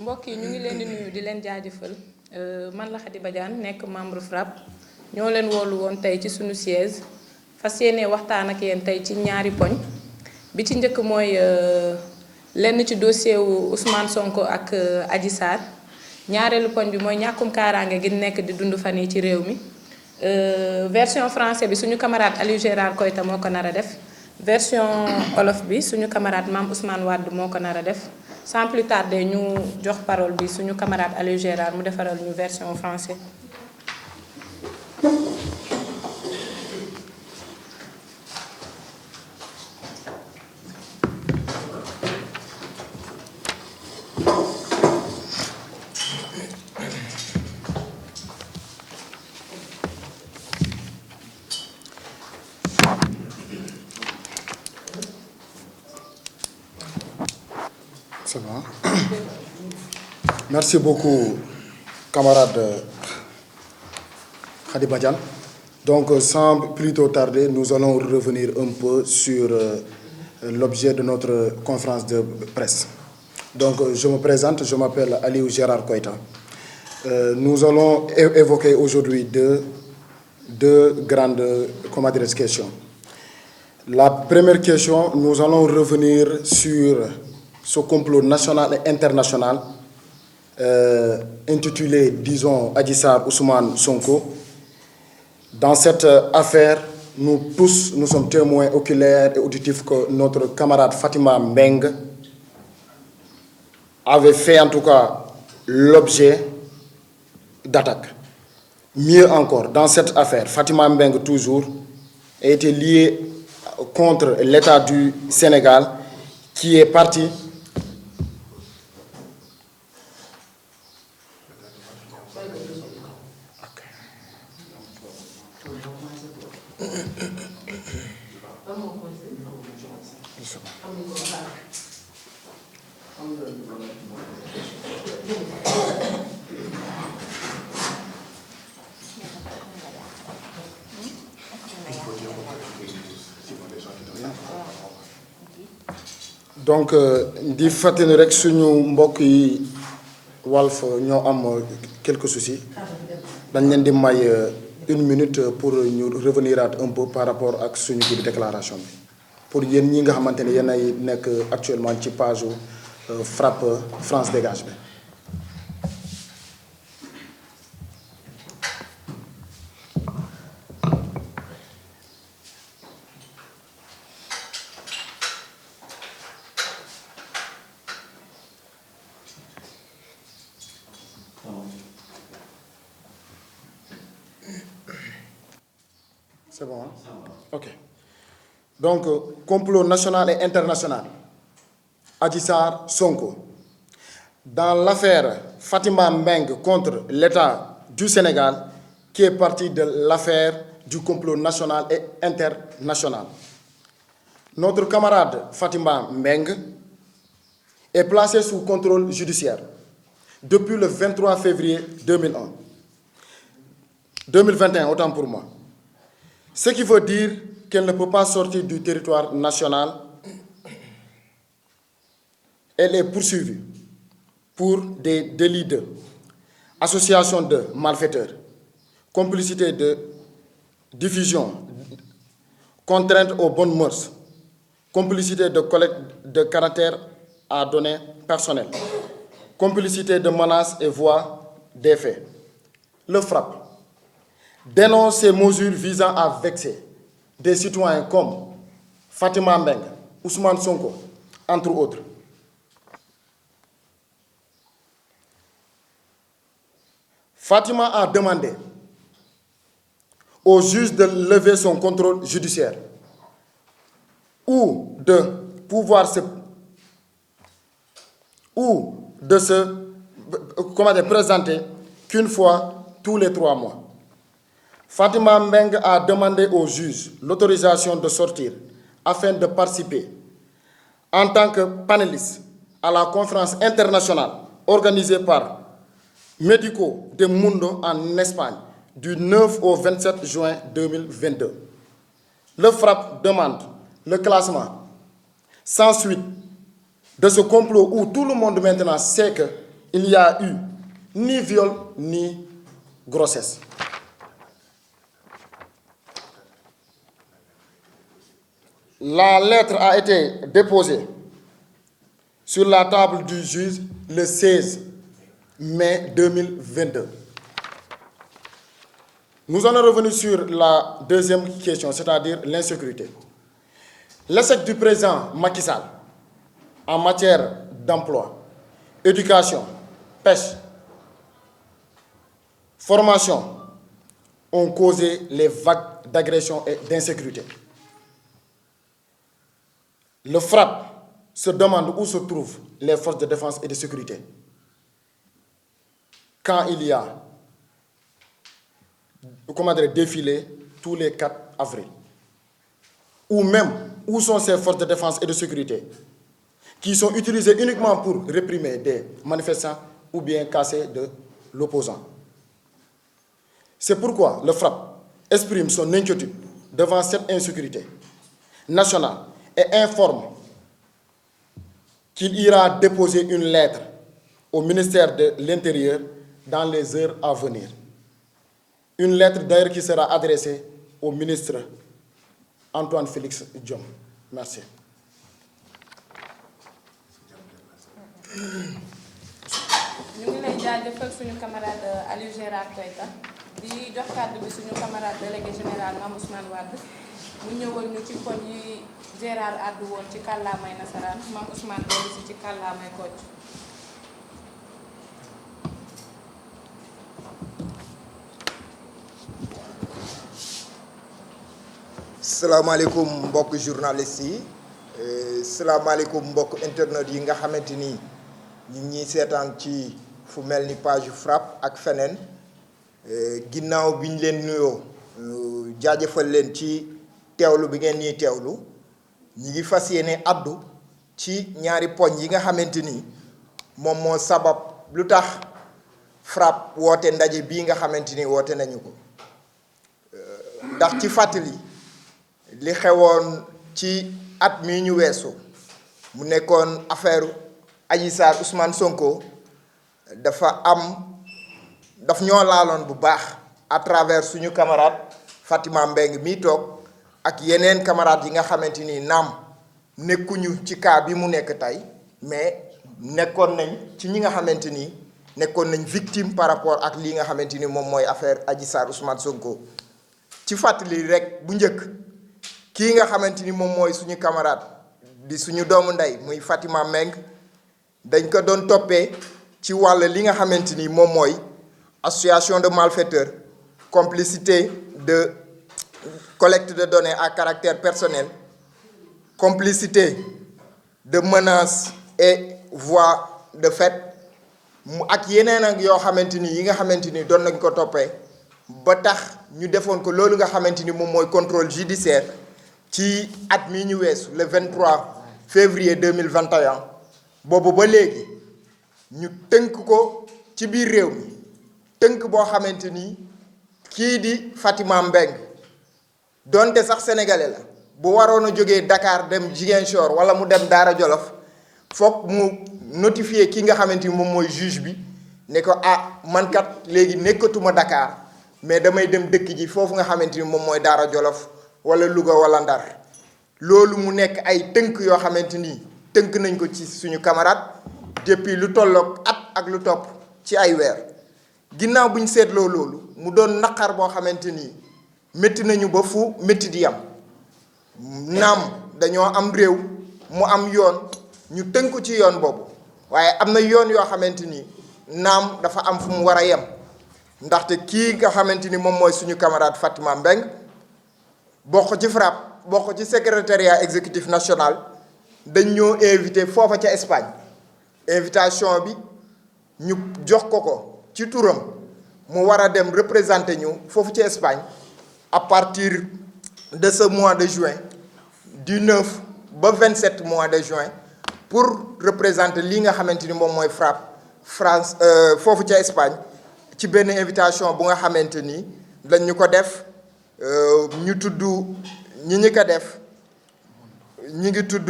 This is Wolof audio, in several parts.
mbokk yi ñu ngi leen di nuyu di leen jaajëfal man la Khady Badiane nekk membre FRAPP ñoo leen woolu woon tey ci suñu siège fas yéene waxtaan ak yéen tey ci ñaari poñ bi ci njëkk mooy lenn ci dossier wu Ousmane Sonko ak Adji Sarr ñaareelu poñ bi mooy ñàkkum kaaraange gi nekk di dund fan yi ci réew mi version français bi suñu camarade Aliou Gérard Koïta moo ko nar a def version olof bi suñu camarade Mame Ousmane Wade moo ko nar a def sans plus tarder ñu jox parole bi suñu camarade Aliou Gérard mu defaral ñu version français. C'est bon. Merci beaucoup, camarade Khady Badiane. Donc, sans plus tarder, nous allons revenir un peu sur l'objet de notre conférence de presse. Donc, je me présente, je m'appelle Aliou Gérard Koïta. Nous allons évoquer aujourd'hui deux grandes questions. La première question, nous allons revenir sur ce complot national et international intitulé, disons, Adji Sarr Ousmane Sonko. Dans cette affaire, nous tous, nous sommes témoins oculaires et auditifs que notre camarade Fatima Mbeng avait fait en tout cas l'objet d'attaques. Mieux encore, dans cette affaire, Fatima Mbeng toujours a été lié contre l'État du Sénégal qui est parti donc di fàttali rek suñu mbokk yi Walf ñoo am quelques soucis dañ leen di may une minute pour ñu revenir un peu par rapport ak suñu kii déclaration bi pour yéen ñi nga xamante ne yéen ay nekk actuellement ci page FRAPP France Dégage bi. C'est bon, hein? Ok. Donc, complot national et international. Adji Sarr Sonko. Dans l'affaire Fatima Mbeng contre l'État du Sénégal, qui est partie de l'affaire du complot national et international. Notre camarade Fatima Mbeng est placé sous contrôle judiciaire depuis le 23 février 2021, autant pour moi. Ce qui veut dire qu'elle ne peut pas sortir du territoire national. Elle est poursuivie pour des délits de association de malfaiteurs, complicité de diffusion, contrainte aux bonnes mœurs, complicité de collecte de caractère à données personnelles, complicité de menaces et voies des faits. Le FRAPP dénonce ces mesures visant à vexer des citoyens comme Fatima Mbeng, Ousmane Sonko, entre autres. Fatima a demandé au juge de lever son contrôle judiciaire ou de se présenter qu'une fois tous les 3 mois. Fatima Mbeng a demandé au juge l'autorisation de sortir afin de participer en tant que panéliste à la conférence internationale organisée par Médico del Mundo en Espagne du 9 au 27 juin 2022. Le FRAPP demande le classement sans suite de ce complot où tout le monde maintenant sait il n'y a eu ni viol ni grossesse. La lettre a été déposée sur la table du juge le 16 mai 2022. Nous allons revenir sur la deuxième question, c'est-à-dire l'insécurité. L'échec du président Macky Sall en matière d'emploi, éducation, pêche, formation ont causé les vagues d'agression et d'insécurité. Le FRAPP se demande où se trouvent les forces de défense et de sécurité quand il y a défilé tous les 4 avril. Ou même, où sont ces forces de défense et de sécurité qui sont utilisées uniquement pour réprimer des manifestants ou bien casser de l'opposant. C'est pourquoi le FRAPP exprime son inquiétude devant cette insécurité nationale et informe qu'il ira déposer une lettre au ministère de l'Intérieur dans les heures à venir. Une lettre d'ailleurs qui sera adressée au ministre Antoine Félix Diome. Merci. ñu ngi lay jaajëfal suñu camarade Aliou Gérard Keita di jox kàddu bi suñu camarade délégué général Mame Ousmane Wade mu ñëwal ñu ci poñ yi Gérard àddu woon ci kàllaamay nasaraan Mame Ousmane dellu si ci kàllaamay Kocc. salaamaaleykum mbokk journalistes yi salaamaaleykum mbokk internet yi nga xamante ni ñu ngi seetaan ci fu mel ni page FRAPP ak feneen ginnaaw bi ñu leen nuyoo jaajëfal leen ci teewlu bi ngeen ñuy teewlu ñi ngi fas yéene addu ci ñaari poñ yi nga xamante ni moom moo sabab lu tax FRAPP woote ndaje bii nga xamante ni woote nañu ko ndax ci fàttali li xewoon ci at mii ñu weesu mu nekkoon affaire Adji Sarr Ousmane Sonko daf ñoo laaloon bu baax à travers suñu camarade Fatima Mbeng mii toog ak yeneen camarades yi nga xamante ni naam nekkuñu ci cas bi mu nekk tey mais nekkoon nañ ci ñi nga xamante ni nekkoon nañ victime par rapport ak lii nga xamante ni moom mooy affaire Adji Sarr Ousmane Sonko ci fàttali rek bu njëkk kii nga xamante ni moom mooy suñu camarade di suñu doomu ndey muy Fatima Mbeng dañ ko doon toppee ci wàll li nga xamante ni moom mooy association de malfaiteurs, complicité de collecte de données à caractère personnel, complicité de menaces et voies de fait mu ak yeneen ak yoo xamante ni yi nga xamante ni doon nañ ko toppee ba tax ñu defoon ko loolu nga xamante ni moom mooy contrôle judiciaire ci at mii ñu weesu le 23 février 2021 boobu ba léegi ñu tënk ko ci biir réew mi tënk boo xamante ni kii di Fatima Mbeng donte sax sénégalais la bu waroon a jógee Dakar dem Ziguinchor wala mu dem Daara Jolof foog mu notifier ki nga xamante ni moom mooy juge bi ne ko man kat léegi nekkatuma Dakar mais damay dem dëkk ji foofu nga xamante ni moom mooy Daara Jolof wala Louga wala Ndar loolu mu nekk ay tënk yoo xamante ni tënk nañ ko ci suñu camarade depuis lu tolloog at ak lu topp ci ay weer ginnaaw bu ñu seetloo loolu mu doon naqar boo xamante ni métti nañu ba fu métti di yam naam dañoo am réew mu am yoon ñu tënku ci yoon boobu waaye am na yoon yoo xamante ni naam dafa am fu mu war a yem ndaxte kii nga xamante ni moom mooy suñu camarade Fatima Mbeng bokk ci FRAPP bokk ci secrétariat exécutif national dañ ñoo invité foofa ca Espagne invitation bi ñu jox ko ci turam mu war a dem représenter ñu foofu ci Espagne à partir de ce mois de juin du 9 ba 27 mois de juin pour représenter lii nga xamante ni moom mooy FRAPP France foofu ca Espagne ci benn invitation bu nga xamante ni dañ ñu ko def ñu tudd ñi ko def ñi ngi tudd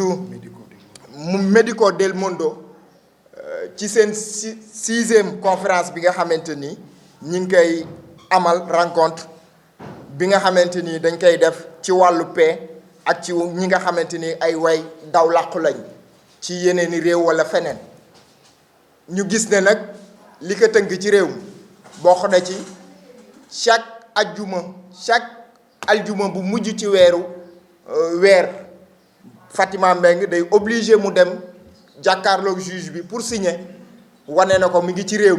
Médico del Mundo ci seen 6e conférence bi nga xamante ni ñi ngi koy amal rencontre bi nga xamante ni dañ koy def ci wàllu paix ak ci ñi nga xamante ni ay way daw làqu lañ ci yeneeni réew wala feneen ñu gis ne nag li ko tënk ci réew mi bokk na ci chaque aljuma bu mujj ci weer Fatima Mbengue day obligé mu dem jàkkaarloog juge bi pour signer wane na ko mi ngi ci réew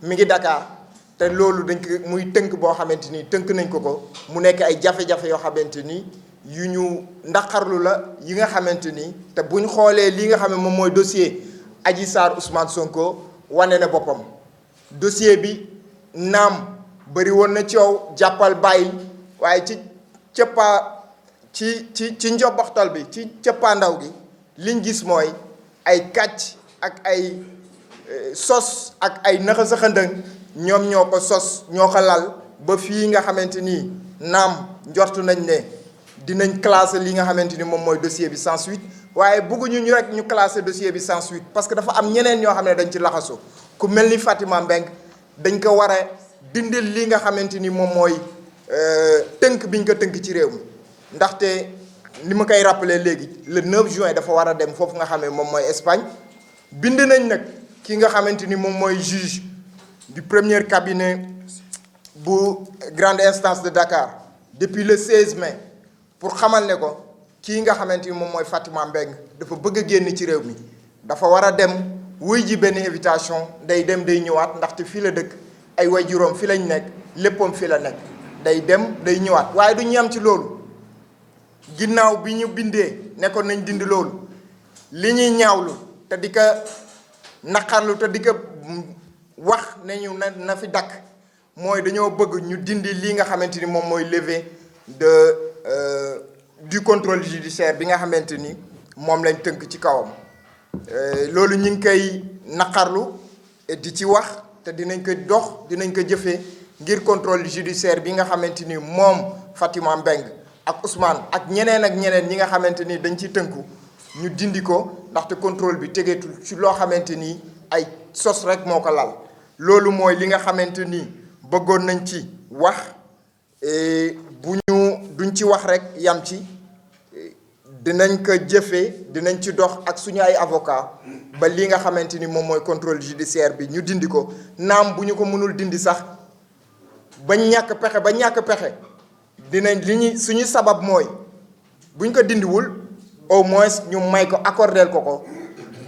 mi ngi Dakar te loolu dañ ko muy tënk boo xamante ni tënk nañ ko mu nekk ay jafe-jafe yoo xamante ni yu ñu naqarlu la yi nga xamante ni te buñ xoolee li nga xam ne moom mooy dossier Adji Sarr Ousmane Sonko wane na boppam dossier bi naam bëri woon na coow jàppal bàyyi waaye ci njobbaxtal bi ci cëppaandaw gi liñ gis mooy ay kàcc ak ay sos ak ay naxasaxandëng ñoom ñoo ko sos ñoo ko lal ba fii nga xamante ni naam njortu nañ ne dinañ classer li nga xamante ni moom mooy dossier bi sans suite waaye bëgguñu ñu rek ñu classer dossier bi sans suite parce que dafa am ñeneen ñoo xam ne dañ ci laxasu ku mel ni Fatima Mbengue dañ ko war a dindil li nga xamante ni moom mooy tënk biñ ko tënk ci réew mi ndaxte li ma koy rappeler léegi le 9 juin dafa war a dem foofu nga xam ne moom mooy Espagne bind nañ nag ki nga xamante ni moom mooy juge du premier cabinet bu grande instance de Dakar depuis le 16 mai pour xamal ne ko kii nga xamante ni moom mooy Fatima Mbengue dafa bëgg a génn ci réew mi dafa war a dem wuy ji benn invitation day dem day ñëwaat ndaxte fii la dëkk ay waajuram fi lañ nekk léppam fi la nekk day dem day ñëwaat waaye du ñu am ci loolu ginnaaw bi ñu bindee nekkoon nañ dindi loolu li ñuy ñaawlu te di ko naqarlu te di ko wax ne ñu na fi dakk mooy dañoo bëgg ñu dindi lii nga xamante ni moom mooy levée du contrôle judiciaire bi nga xamante ni moom lañ tënk ci kawam loolu ñu ngi koy naqarlu di ci wax te dinañ ko dox dinañ ko jëfee ngir contrôle judiciaire bi nga xamante ni moom Fatima Mbengue ak Ousmane ak ñeneen ñi nga xamante ni dañ ci tënku ñu dindi ko ndaxte contrôle bi tegeetul ci loo xamante ni ay sos rek moo ko lal loolu mooy li nga xamante ni bëggoon nañ ci wax duñ ci wax rek yam ci dinañ ko jëfee dinañ ci dox ak suñu ay avocat ba li nga xamante ni moom mooy contrôle judiciaire bi ñu dindi ko naam bu ñu ko mënul dindi sax ba ñàkk pexe dinañ suñu sabab mooy buñ ko dindiwul au moins ñu may ko accordeel ko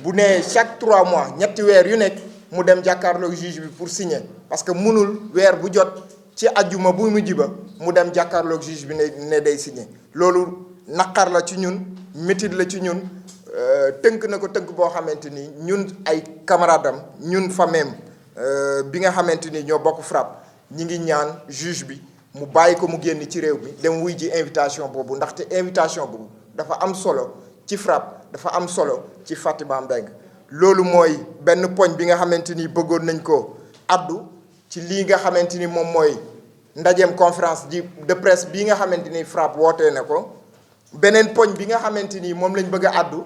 bu nee chaque 3 mois ñetti weer yu nekk mu dem jàkkaarloog juge bi pour signer parce que mënul weer bu jot ci ajjuma bu mujj ba mu dem jàkkaarloog juge bi ne day signer loolu naqar la ci ñun métit la ci ñun tënk na ko tënk boo xamante ni ñun ay camaradam ñun fameem bi nga xamante ni ñoo bokk FRAPP ñi ngi ñaan juge bi mu bàyyi ko mu génn ci réew mi dem wuy ji invitation boobu ndaxte invitation boobu dafa am solo ci FRAPP dafa am solo ci Fatima Mbengue loolu mooy benn poñ bi nga xamante ni bëggoon nañ ko addu ci lii nga xamante ni moom mooy ndajeem conférence de presse bii nga xamante ni FRAPP wootee na ko beneen poñ bi nga xamante ni moom lañ bëgg a addu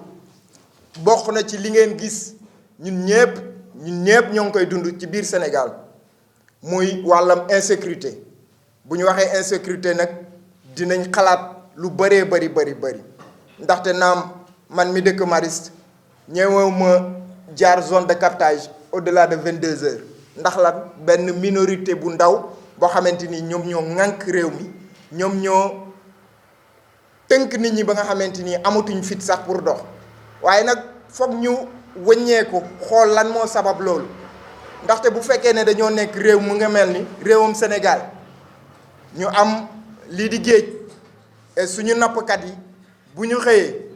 bokk na ci li ngeen gis ñun ñëpp ñoo ngi koy dund ci biir Sénégal muy wàllam insécurité bu ñu waxee insécurité nag dinañ xalaat lu bëree bëri ndaxte naam man mi dëkk Mariste ñëwee ma jaar zone de captage au-delà de 22 heures ndax la benn minorité bu ndaw boo xamante ni ñoom ñoo ŋànk réew mi ñoom ñoo tënk nit ñi ba nga xamante ni amatuñ fit sax pour dox waaye nag foog ñu wëññeeku xool lan moo sabab loolu ndaxte bu fekkee ne dañoo nekk réew mu nga mel ni réewum Sénégal ñu am lii di géej et suñu nappkat yi bu ñu xëyee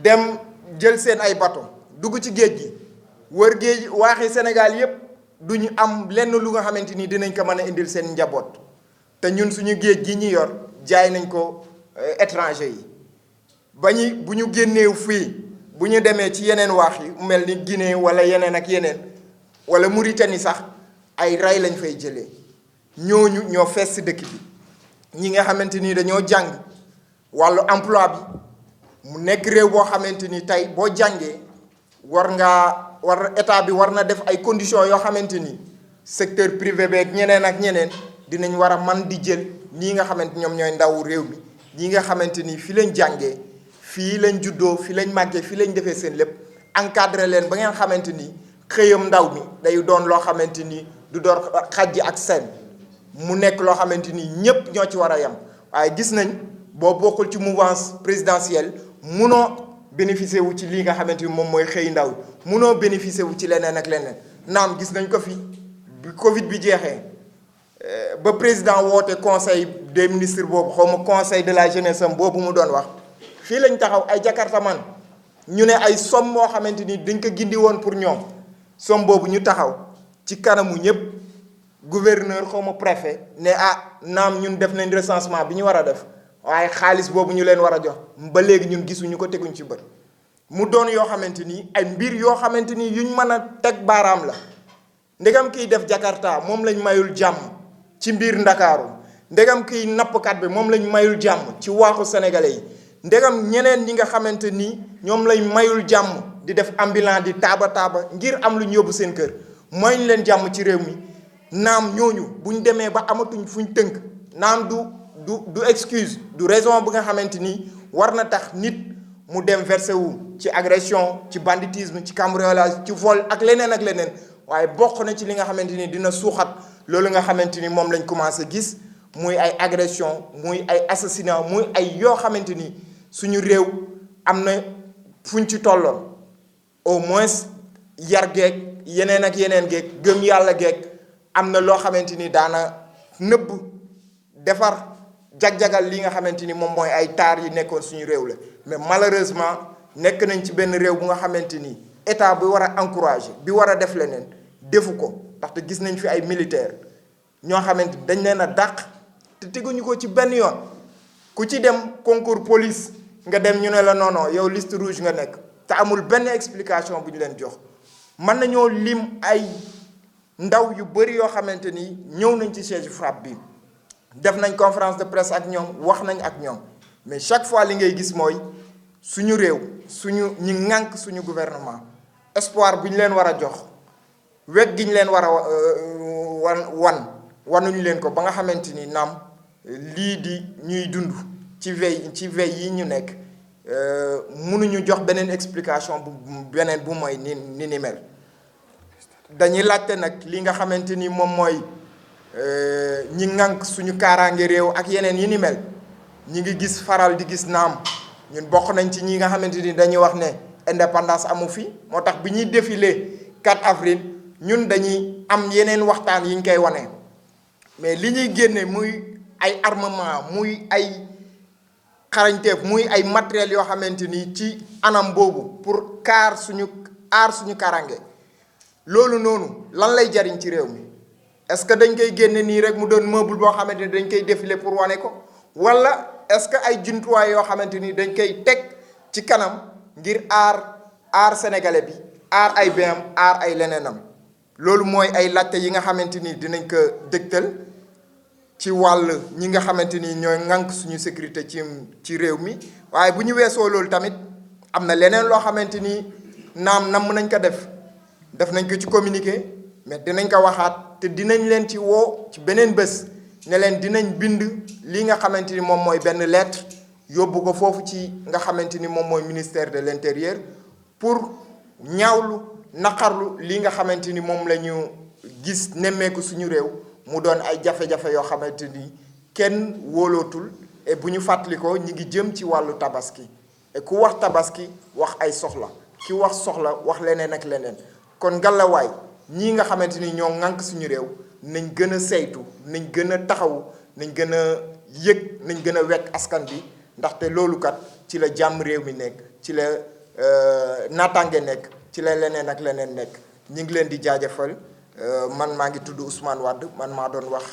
dem jël seen ay bateau dugg ci géej gi wër géej waaxi Sénégal yépp duñu am lenn lu nga xamante ni dinañ ko mën a indil seen njaboot te ñun suñu géej gi ñu yor jaay nañ ko étranger yi bu ñu génnee fii bu ñu demee ci yeneen waax yi mel ni Guinée wala yeneen ak yeneen wala Mauritanie sax ay rey lañ fay jëlee ñooñu ñoo fees si dëkk bi ñi nga xamante ni dañoo jàng wàllu emploi bi mu nekk réew boo xamante ni tey boo jàngee war ngaa état bi war na def ay conditions yoo xamante ni secteur privé beeg ñeneen ak ñeneen dinañ war a man di jël ñii nga xamante ñoom ñooy ndaw réew mi ñi nga xamante ni fii lañ jàngee fii lañ juddoo fii lañ màggee fii lañ defee seen lépp encadré leen ba ngeen xamante ni xëyam ndaw mi day doon loo xamante ni du door xajji ak seen mu nekk loo xamante ni ñépp ñoo ci war a yem waaye gis nañ boo bokkul ci mouvance présidentielle munoo bénéficier wu ci lii nga xamante ni moom mooy xëy ndaw munoo bénéficier wu ci leneen ak leneen naam gis nañ ko fi bi Covid bi jeexee ba président woote conseil des ministres boobu xaw ma conseil de la jeunesse am boobu mu doon wax fii lañ taxaw ay jakartaman ñu ne ay somme moo xamante ni dañ ko gindi woon pour ñoom somme boobu ñu taxaw ci kanamu ñëpp gouverneur xaw ma préfet ne naam ñun def nañ recensement bi ñu war a def waaye xaalis boobu ñu leen war a jox ba léegi ñun gisuñu ko teguñ ci bët mu doon yoo xamante ni ay mbir yoo xamante ni yuñ mën a teg baaraam la ndegam kiy def Jakarta moom lañ mayul jàmm ci mbir Ndakaaru ndegam kiy nappkat bi moom lañ mayul jàmm ci waaxu sénégalais yi ndegam ñeneen ñi nga xamante ni ñoom lañ mayul jàmm di def ambulant di taaba ngir am lu ñu yóbbu seen kër mooy ñu leen jàmm ci réew mi naam ñooñu buñ demee ba amatuñ fuñ tënk naam du excuse du raison bu nga xamante ni war na tax nit mu dem versé wu ci agression ci banditisme ci cambriolage ci vol ak leneen waaye bokk na ci li nga xamante ni dina suuxat loolu nga xamante ni moom lañ commencé gis muy ay agression muy ay assassinat muy ay yoo xamante ni suñu réew am na fuñ ci tolloon au moins yar geeg yeneen ak yeneen geeg gëm yàlla geeg am na loo xamante ni daana nëbb defar jag-jagal li nga xamante ni moom mooy ay taar yi nekkoon suñu réew la mais malheureusement nekk nañ ci benn réew bu nga xamante ni état bi war a encourager bi war a def leneen defu ko ndaxte gis nañ fi ay militaire ñoo xamante dañ leen a dàq te teguñu ko ci benn yoon ku ci dem concours police nga dem ñu ne la non yow liste rouge nga nekk te amul benn explication bu ñu leen jox mën nañoo lim ay ndaw yu bëri yoo xamante ni ñëw nañ ci siège FRAPP bi def nañ conférence de presse ak ñoom wax nañ ak ñoom mais chaque fois li ngay gis mooy suñu réew suñu ñi ŋànk suñu gouvernement espoir bu ñu leen war a jox wet gi ñu leen war a wanuñu leen ko ba nga xamante ni naam lii di ñuy dund ci veille yi ñu nekk mënuñu jox beneen explication bu mooy ni mel dañuy laajte nag li nga xamante ni moom mooy ñi ŋànk suñu kaaraange réew ak yeneen yi ni mel ñi ngi gis faral di gis naam ñun bokk nañ ci ñi nga xamante ni dañuy wax ne indépendance amu fi moo tax bi ñuy défilé 4 avril ñun dañuy am yeneen waxtaan yi ñu koy wane mais li ñuy génne muy ay armement muy ay xarañteef muy ay matériel yoo xamante ni ci anam boobu pour aar suñu kaaraange loolu noonu lan lay jariñ ci réew mi est-ce que dañ koy génne nii rek mu doon meuble boo xamante ni dañ koy défilé pour wane ko wala est-ce que ay jumtuwaay yoo xamante ni dañ koy teg ci kanam ngir aar sénégalais bi aar ay béyam aar ay leneenam loolu mooy ay laajte yi nga xamante ni dinañ ko dëgtal ci wàll ñi nga xamante ni ñooy ŋànk suñu sécurité ci réew mi waaye bu ñu weesoo loolu tamit am na leneen loo xamante ni naam nañ ko def nañ ko ci communiqué mais dinañ ko waxaat te dinañ leen ci woo ci beneen bés ne leen dinañ bind li nga xamante ni moom mooy benn lettre yóbbu ko foofu ci nga xamante ni moom mooy ministère de l'intérieur pour ñaawlu naqarlu li nga xamante ni moom la ñu gis nemmeeku suñu réew mu doon ay jafe-jafe yoo xamante ni kenn wóolootul et bu ñu fàttalikoo ñi ngi jëm ci wàllu tabaski et ku wax tabaski wax ay soxla ki wax soxla wax leneen ak leneen kon ngalawaay ñii nga xamante ni ñoo ŋànk suñu réew nañ gën a saytu nañ gën a taxawu nañ gën a yëg nañ gën a wekk askan bi ndaxte loolu kat ci la jàmm réew mi nekk ci la naataange nekk ci la leneen ak leneen nekk ñu ngi leen di jaajëfal man maa ngi tudd Ousmane Wade man maa doon wax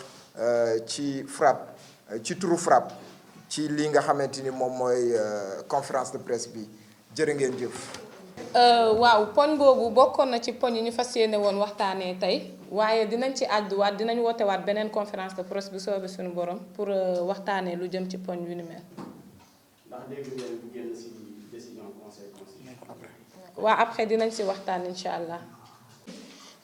ci FRAPP ci turu FRAPP ci li nga xamante ni moom mooy conférence de presse bi jërë ngeen jëf. waaw poñ boobu bokkoon na ci poñ yi ñu fas yéene woon waxtaanee tey waaye dinañ ci àdduwaat dinañ wootewaat beneen conférence de presse bu soobee suñu borom pour waxtaanee lu jëm ci poñ yu ni mel. ndax dégg ngeen bu génn ci décision conseil constitutionnel. waa après dinañ si waxtaan incha allah.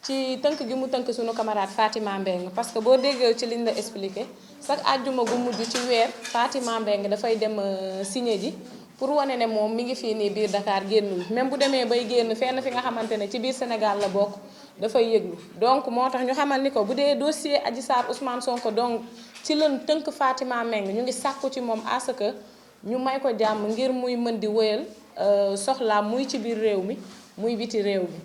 ci tënk gi mu tënk suñu camarade Fatima Mbengue parce que boo déggee ci liñ la expliqué chaque àjjuma gu mujj ci weer Fatima Mbengue dafay dem signé ji pour wane ne moom mi ngi fii nii biir Dakar génnul même bu demee bay génn fenn fi nga xamante ne ci biir Sénégal la bokk dafay yëglu donc moo tax ñu xamal ni ko bu dee dossier Adji Sarr Ousmane Sonko donc ci lan tënk Fatima Mbengue ñu ngi sàkku ci moom à ce que ñu may ko jàmm ngir muy mën di wëyal soxlaam muy ci biir réew mi muy biti réew mi